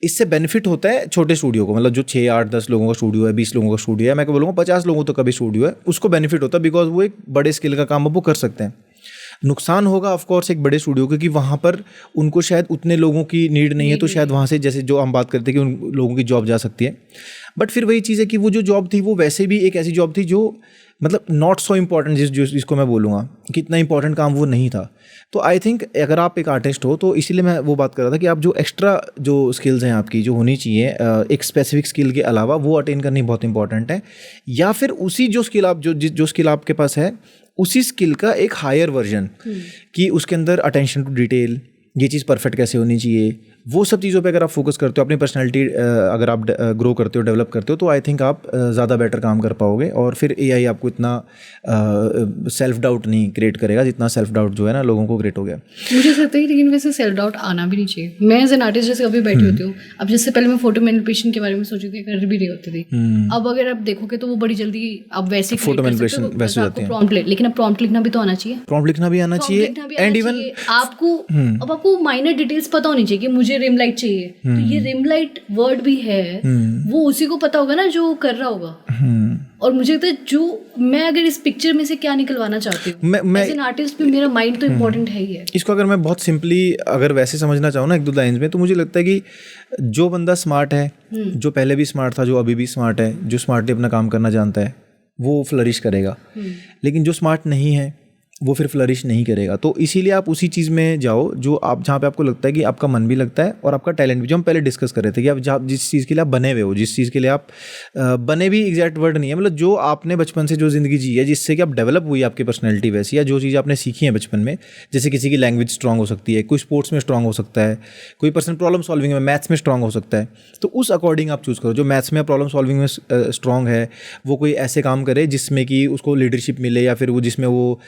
इससे बेनिफिट होता है छोटे स्टूडियो को, मतलब जो 6, 8, 10 लोगों का स्टूडियो है, 20 लोगों का स्टूडियो है, मैं क्या बोलूँगा 50 लोगों तक का भी स्टूडियो है, उसको बेनिफिट होता है बिकॉज वो एक बड़े स्केल का काम अब वो कर सकते हैं। नुकसान होगा ऑफ कोर्स एक बड़े स्टूडियो क्योंकि वहाँ पर उनको शायद उतने लोगों की नीड नहीं है, तो शायद वहाँ से जैसे जो हम बात करते हैं कि उन लोगों की जॉब जा सकती है। बट फिर वही चीज़ है कि वो जो जॉब थी वो वैसे भी एक ऐसी जॉब थी जो मतलब नॉट सो इम्पॉर्टेंट, जिसको मैं बोलूँगा कि इतना इंपॉर्टेंट काम वो नहीं था। तो आई थिंक अगर आप एक आर्टिस्ट हो तो इसीलिए मैं वो बात कर रहा था कि आप जो एक्स्ट्रा जो स्किल्स हैं आपकी जो होनी चाहिए एक स्पेसिफिक स्किल के अलावा, वो अटेन करनी बहुत इंपॉर्टेंट है। या फिर उसी जो स्किल आप जो स्किल आपके पास है उसी स्किल का एक हायर वर्जन, कि उसके अंदर अटेंशन टू डिटेल, ये चीज़ परफेक्ट कैसे होनी चाहिए, वो सब चीज़ों पे अगर आप फोकस करते हो, अपनी पर्सनालिटी अगर आप ग्रो करते हो, डेवलप करते हो, तो आई थिंक आप ज़्यादा बेटर काम कर पाओगे। और फिर एआई आपको इतना सेल्फ डाउट नहीं क्रिएट करेगा जितना सेल्फ डाउट जो है ना लोगों को क्रिएट हो गया। मुझे ऐसा लगता है लेकिन वैसे सेल्फ डाउट आना भी नहीं चाहिए। मैं एज एन आर्टिस्ट जैसे अभी बैठी होती हूँ, अब जिससे पहले मैं फोटो मैनिपुलेशन के बारे में सोची थी, कर भी रही होती थी, अब अगर आप देखोगे तो वो बड़ी जल्दी आप वैसे फोटो मैनिपुलेशन वैसे हो जाती है। प्रॉम्प्ट, लेकिन अब प्रॉम्प्ट लिखना भी तो आना चाहिए, प्रॉम्प्ट लिखना भी आना चाहिए, एंड इवन आपको अब आपको माइनर डिटेल्स पता होनी चाहिए कि मुझे रिम लाइट चाहिए, तो ये रिम लाइट वर्ड भी है, वो उसी को पता होगा ना जो कर रहा होगा। और मुझे लगता है जो मैं अगर इस पिक्चर में से क्या निकलवाना चाहती हूँ एज एन आर्टिस्ट भी, मेरा माइंड तो इम्पोर्टेंट है ही है। इसको अगर मैं बहुत सिंपली अगर वैसे समझना चाहूँ ना 1-2 लाइन्स में, तो मुझे लगता है कि जो बंदा स्मार्ट है, जो पहले भी स्मार्ट था, जो अभी भी स्मार्ट है, जो स्मार्टली अपना काम करना जानता है, वो फ्लरिश करेगा। लेकिन जो स्मार्ट नहीं है वो फिर फ्लरिश नहीं करेगा। तो इसीलिए आप उसी चीज़ में जाओ जो आप, जहाँ पे आपको लगता है कि आपका मन भी लगता है और आपका टैलेंट भी, जो हम पहले डिस्कस कर रहे थे कि आप जिस चीज़ के लिए आप बने हुए हो, जिस चीज़ के लिए आप बने भी एग्जैक्ट वर्ड नहीं है, मतलब जो आपने बचपन से जो ज़िंदगी जी है, जिससे कि आप डेवलप हुई आपकी पर्सनैलिटी वैसी, या जो चीज़ आपने सीखी है बचपन में, जैसे किसी की लैंग्वेज स्ट्रांग हो सकती है, कोई स्पोर्ट्स में स्ट्रांग हो सकता है, कोई पर्सन प्रॉब्लम सॉल्विंग में, मैथ्स में स्ट्रांग हो सकता है, तो उस अकॉर्डिंग आप चूज़ करो। जो मैथ्स में प्रॉब्लम सॉल्विंग में स्ट्रांग है, वो कोई ऐसे काम करे जिसमें कि उसको लीडरशिप मिले, या फिर वो जिसमें वो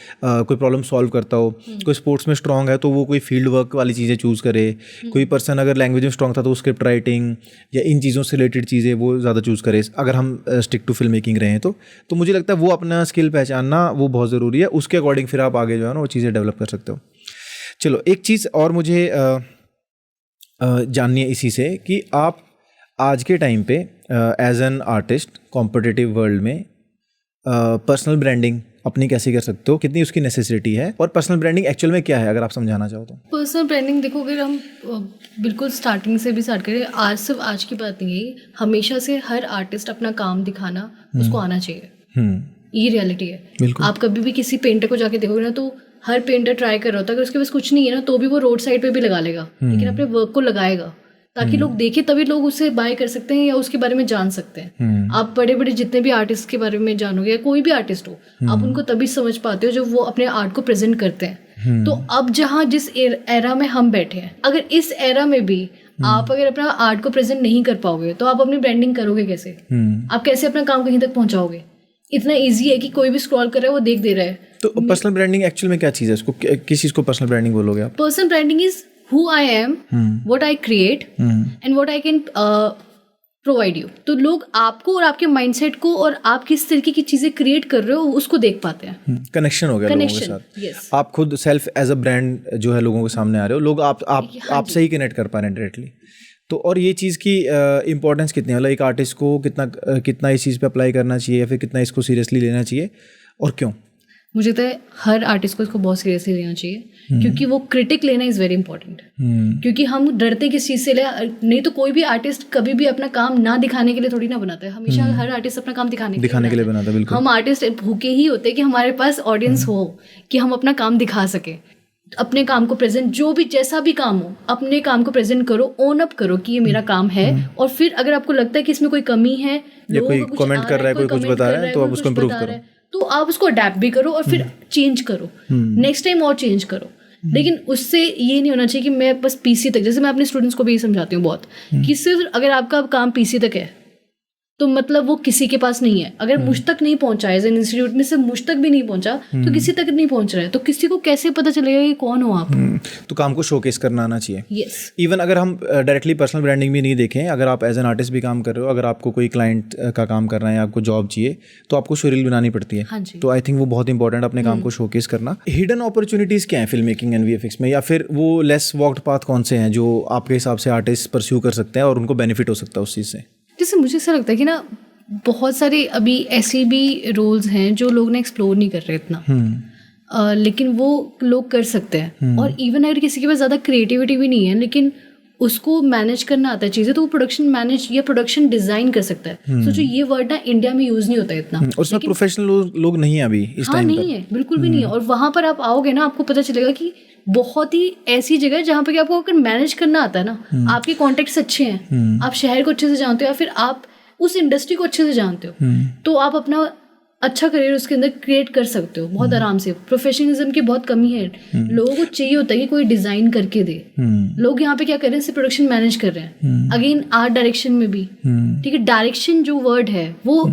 कोई प्रॉब्लम सॉल्व करता हो। कोई स्पोर्ट्स में स्ट्रांग है तो वो कोई फील्ड वर्क वाली चीज़ें चूज़ करे। कोई पर्सन अगर लैंग्वेज में स्ट्रांग था तो स्क्रिप्ट राइटिंग या इन चीज़ों से रिलेटेड चीज़ें वो ज़्यादा चूज़ करे, अगर हम स्टिक टू फिल्म मेकिंग रहे हैं तो मुझे लगता है वो अपना स्किल पहचानना वो बहुत ज़रूरी है। उसके अकॉर्डिंग फिर आप आगे जो है ना वो चीज़ें डेवलप कर सकते हो। चलो एक चीज़ और मुझे जाननी है इसी से कि आप आज के टाइम पे as an artist competitive world में पर्सनल ब्रांडिंग अपनी कैसे कर सकते हो, कितनी उसकी नेसेसिटी है, और पर्सनल ब्रांडिंग एक्चुअल में क्या है अगर आप समझाना चाहो तो। पर्सनल ब्रांडिंग देखो, अगर हम बिल्कुल स्टार्टिंग से भी स्टार्ट करें, आज सिर्फ आज की बात नहीं है, हमेशा से हर आर्टिस्ट अपना काम दिखाना उसको आना चाहिए। ये रियलिटी है। आप कभी भी किसी पेंटर को जाके देखोगे ना तो हर पेंटर ट्राई कर रहा होता है, अगर उसके पास कुछ नहीं है ना तो भी वो रोड साइड पे भी लगा लेगा, लेकिन अपने वर्क को लगाएगा ताकि लोग देखें, तभी लोग उससे बाय कर सकते हैं या उसके बारे में जान सकते हैं। आप बड़े बड़े जितने भी आर्टिस्ट के बारे में जानोगे या कोई भी आर्टिस्ट हो, आप उनको तभी समझ पाते हो जब वो अपने आर्ट को प्रेजेंट करते हैं। तो अब जहाँ जिस एरा में हम बैठे हैं, अगर इस एरा में भी आप अगर अपना आर्ट को प्रेजेंट नहीं कर पाओगे तो आप अपनी ब्रांडिंग करोगे कैसे? आप कैसे अपना काम कहीं तक पहुंचाओगे? इतना इजी है कि कोई भी स्क्रॉल कर रहा है वो देख दे रहा है। तो पर्सनल ब्रांडिंग एक्चुअल में क्या चीज़ है, इसको किस चीज़ को पर्सनल ब्रांडिंग बोलोगे आप? Personal branding is who I am, what I create, and what I can provide you. तो लोग आपको और आपके माइंडसेट को और आप किस तरीके की चीजें क्रिएट कर रहे हो उसको देख पाते हैं। कनेक्शन हो गया लोगों के साथ। yes. आप खुद सेल्फ एज अ ब्रांड जो है लोगों के सामने आ रहे हो, लोग आपसे ही कनेक्ट कर पा रहे हैं डायरेक्टली। तो और ये चीज़ की इंपॉर्टेंस कितनी है, मतलब एक आर्टिस्ट को कितना इस चीज़ पे अप्लाई करना चाहिए या फिर कितना इसको सीरियसली लेना चाहिए और क्यों? मुझे लगता है हर आर्टिस्ट को इसको बहुत सीरियसली लेना चाहिए, क्योंकि वो क्रिटिक लेना इज़ वेरी इंपॉर्टेंट। क्योंकि हम डरते किस चीज़ से ले, नहीं तो कोई भी आर्टिस्ट कभी भी अपना काम ना दिखाने के लिए थोड़ी ना बनाता है। हमेशा हर आर्टिस्ट अपना काम दिखाने के लिए बनाता है। बिल्कुल, हम आर्टिस्ट भूखे ही होते हैं कि हमारे पास ऑडियंस हो, कि हम अपना काम दिखा सके। अपने काम को प्रेजेंट, जो भी जैसा भी काम हो, अपने काम को प्रेजेंट करो, ओन अप करो कि ये मेरा काम है। और फिर अगर आपको लगता है कि इसमें कोई कमी है या कोई लोगों को कुछ comment आ कर रहा है, कोई कुछ comment बता कर रहा है, तो कोई आप उसको कुछ improve बता करो। रहा है, तो आप उसको अडेप्ट भी करो और फिर चेंज करो, नेक्स्ट टाइम और चेंज करो। लेकिन उससे ये नहीं होना चाहिए कि मैं बस पीसी तक, जैसे मैं अपने स्टूडेंट्स को भी ये समझाती हूँ बहुत, कि सिर्फ अगर आपका काम पीसी तक है तो मतलब वो किसी के पास नहीं है। अगर मुझ तक नहीं पहुंचा है, इंस्टीट्यूट में से मुझ तक भी नहीं पहुंचा तो किसी तक नहीं पहुंच रहा है, तो किसी को कैसे पता चलेगा कि कौन हो आप। तो काम को शोकेस करना आना चाहिए। यस, इवन अगर हम डायरेक्टली पर्सनल ब्रांडिंग भी नहीं देखें, अगर आप एज एन आर्टिस्ट भी काम कर रहे हो, अगर आपको कोई क्लाइंट का काम करना है, आपको जॉब चाहिए, तो आपको शो रील बनानी पड़ती है। हाँ जी। तो आई थिंक वो बहुत इंपॉर्टेंट, अपने काम को शोकेस करना। हिडन अपॉर्चुनिटीज़ क्या है फिल्म मेकिंग एंड वीएफएक्स में, या फिर वो लेस वॉक्ड पाथ कौन से हैं जो आपके हिसाब से आर्टिस्ट परस्यू कर सकते हैं और उनको बेनिफिट हो सकता है उस चीज़ से? जैसे मुझे ऐसा लगता है कि ना बहुत सारे अभी ऐसे भी रोल्स हैं जो लोग ना एक्सप्लोर नहीं कर रहे इतना, लेकिन वो लोग कर सकते हैं। और इवन अगर किसी के पास ज़्यादा क्रिएटिविटी भी नहीं है लेकिन उसको मैनेज करना आता है चीज़ें, तो वो प्रोडक्शन मैनेज या प्रोडक्शन डिज़ाइन कर सकता है। सोचो ये वर्ड ना इंडिया में यूज़ नहीं होता है इतना, और उसमें प्रोफेशनल लोग नहीं है अभी इस हाँ टाइम नहीं है, बिल्कुल भी नहीं है। और वहाँ पर आप आओगे ना, आपको पता चलेगा कि बहुत ही ऐसी जगह है जहाँ पे कि आपको अगर मैनेज करना आता है ना, आपके कॉन्टेक्ट्स अच्छे हैं, आप शहर को अच्छे से जानते हो या फिर आप उस इंडस्ट्री को अच्छे से जानते हो, तो आप अपना अच्छा करियर उसके अंदर क्रिएट कर सकते हो बहुत आराम से। प्रोफेशनलिज्म की बहुत कमी है, लोगों को चाहिए होता है कि कोई डिजाइन करके दे। लोग यहाँ पे क्या कर रहे हैं, सिर्फ प्रोडक्शन मैनेज कर रहे हैं। अगेन आर्ट डायरेक्शन में भी ठीक है, डायरेक्शन जो वर्ड है वो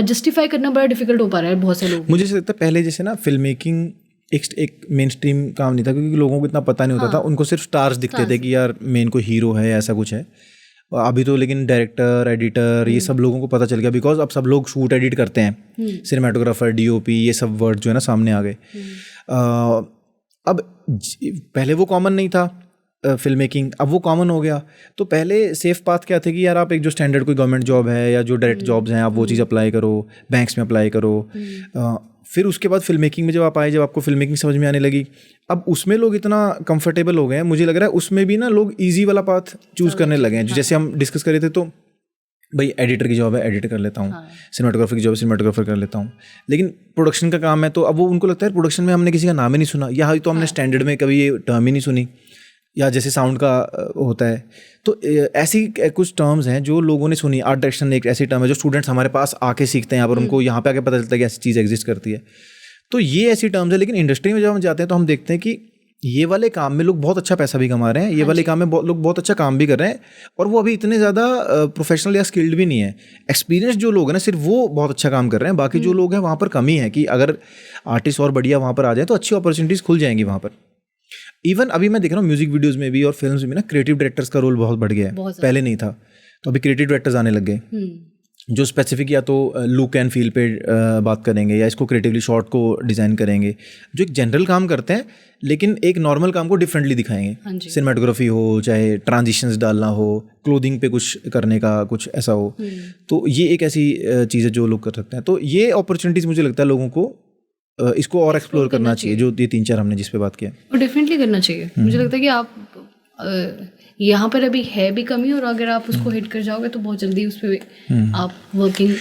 जस्टिफाई करना बड़ा डिफिकल्ट हो पा रहा है बहुत से लोग। मुझे ऐसा लगता है पहले जैसे ना फिल्म मेकिंग एक मेन स्ट्रीम काम नहीं था, क्योंकि लोगों को इतना पता नहीं होता था, उनको सिर्फ स्टार्स दिखते थे कि यार मेन कोई हीरो है, ऐसा कुछ है। अभी तो लेकिन डायरेक्टर, एडिटर, ये सब लोगों को पता चल गया, बिकॉज अब सब लोग शूट एडिट करते हैं, सिनेमाटोग्राफर, डीओपी, ये सब वर्ड जो है ना सामने आ गए। अब पहले वो कॉमन नहीं था फिल्म मेकिंग, अब वो कॉमन हो गया। तो पहले सेफ पाथ क्या थे कि यार आप एक जो स्टैंडर्ड कोई गवर्नमेंट जॉब है या जो डायरेक्ट जॉब्स हैं, आप वो चीज़ अप्लाई करो, बैंक्स में अप्लाई करो। फिर उसके बाद फिल्म मेकिंग में जब आप आए, जब आपको फिल्म मेकिंग समझ में आने लगी, अब उसमें लोग इतना कंफर्टेबल हो गए हैं, मुझे लग रहा है उसमें भी ना लोग ईजी वाला पाथ चूज़ करने लगे हैं। जैसे हम डिस्कस कर रहे थे, तो भाई एडिटर की जॉब है, एडिट कर लेता हूँ, सिनेमाटोग्राफर की जॉब है, सिनेमाटोग्राफर कर लेता हूँ। लेकिन प्रोडक्शन का काम है, तो अब वो उनको लगता है प्रोडक्शन में हमने किसी का नाम ही नहीं सुना, या तो हमने स्टैंडर्ड में कभी ये टर्म ही नहीं सुनी, या जैसे साउंड का होता है। तो ऐसी कुछ टर्म्स हैं जो लोगों ने सुनी। आर्ट डायरेक्शन एक ऐसी टर्म है जो स्टूडेंट्स हमारे पास आके सीखते हैं, यहाँ पर उनको यहाँ पे आके पता चलता है कि ऐसी चीज़ एग्जिस्ट करती है। तो ये ऐसी टर्म्स है, लेकिन इंडस्ट्री में जब हम जाते हैं तो हम देखते हैं कि ये वाले काम में लोग बहुत अच्छा पैसा भी कमा रहे हैं, ये वाले काम में लोग बहुत अच्छा काम भी कर रहे हैं, और वो अभी इतने ज़्यादा प्रोफेशनल या स्किल्ड भी नहीं है। एक्सपीरियंस जो लोग हैं ना, सिर्फ वो बहुत अच्छा काम कर रहे हैं, बाकी जो लोग हैं वहाँ पर कमी है कि अगर आर्टिस्ट और बढ़िया वहाँ पर आ जाए तो अच्छी अपॉर्चुनिटीज़ खुल जाएंगी वहाँ पर। इवन अभी मैं देख रहा हूँ म्यूजिक वीडियोज़ में भी और फिल्म्स में ना, क्रिएटिव डायरेक्टर्स का रोल बहुत बढ़ गया है, पहले नहीं था। तो अभी क्रिएटिव डायरेक्टर्स आने लग गए जो स्पेसिफिक या तो लुक एंड फील पे बात करेंगे, या इसको क्रिएटिवली शॉर्ट को डिज़ाइन करेंगे, जो एक जनरल काम करते हैं लेकिन एक नॉर्मल काम को डिफरेंटली दिखाएंगे। सिनेमाटोग्राफी हो, चाहे ट्रांजिशंस डालना हो, क्लोथिंग पे कुछ करने का कुछ ऐसा हो, तो ये एक ऐसी चीज़ है जो लोग कर सकते हैं। तो ये अपॉर्चुनिटीज़ मुझे लगता है लोगों को इसको और एक्सप्लोर करना चाहिए, जो ये 3-4 हमने जिस पे बात किया, और डेफिनेटली करना चाहिए। मुझे लगता है कि आप यहाँ पर अभी है भी कमी, और अगर आप उसको हिट कर जाओगे तो बहुत जल्दी उस पर आप वर्किंग।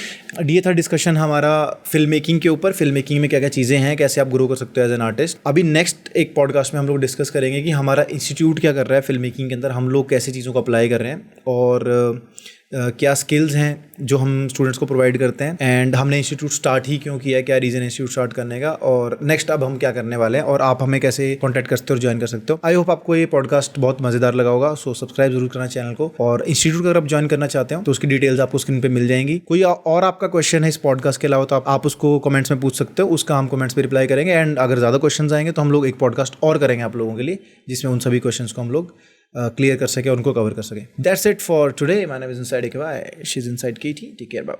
ये था डिस्कशन हमारा फिल्म मेकिंग के ऊपर। फिल्म मेकिंग में क्या क्या चीज़ें हैं, कैसे आप ग्रो कर सकते हो एज एन आर्टिस्ट। अभी नेक्स्ट एक पॉडकास्ट में हम लोग डिस्कस करेंगे कि हमारा इंस्टीट्यूट क्या कर रहा है फिल्म मेकिंग के अंदर, हम लोग कैसे चीज़ों को अप्लाई कर रहे हैं, और क्या स्किल्स हैं जो हम स्टूडेंट्स को प्रोवाइड करते हैं, एंड हमने इंस्टीट्यूट स्टार्ट ही क्यों किया है, क्या रीज़न इंस्टीट्यूट स्टार्ट करने का, और नेक्स्ट अब हम क्या करने वाले हैं, और आप हमें कैसे कांटेक्ट कर सकते हो और ज्वाइन कर सकते हो। आई होप आपको ये पॉडकास्ट बहुत मज़ेदार लगा होगा। सो सब्सक्राइब जरूर करना चैनल को, और इंस्टीट्यूट अगर आप ज्वाइन करना चाहते हो तो उसकी डिटेल्स आपको स्क्रीन पे मिल जाएंगी। कोई और आपका क्वेश्चन है इस पॉडकास्ट के अलावा तो आप उसको कमेंट्स में पूछ सकते हो, उसका हम कमेंट्स पे रिप्लाई करेंगे। एंड अगर ज़्यादा क्वेश्चन आएंगे तो हम लोग एक पॉडकास्ट और करेंगे आप लोगों के लिए, जिसमें उन सभी क्वेश्चन को हम लोग क्लियर कर सके, उनको कवर कर सके। That's it for today. My name is inside AKY, she is inside KT। Take care, bye.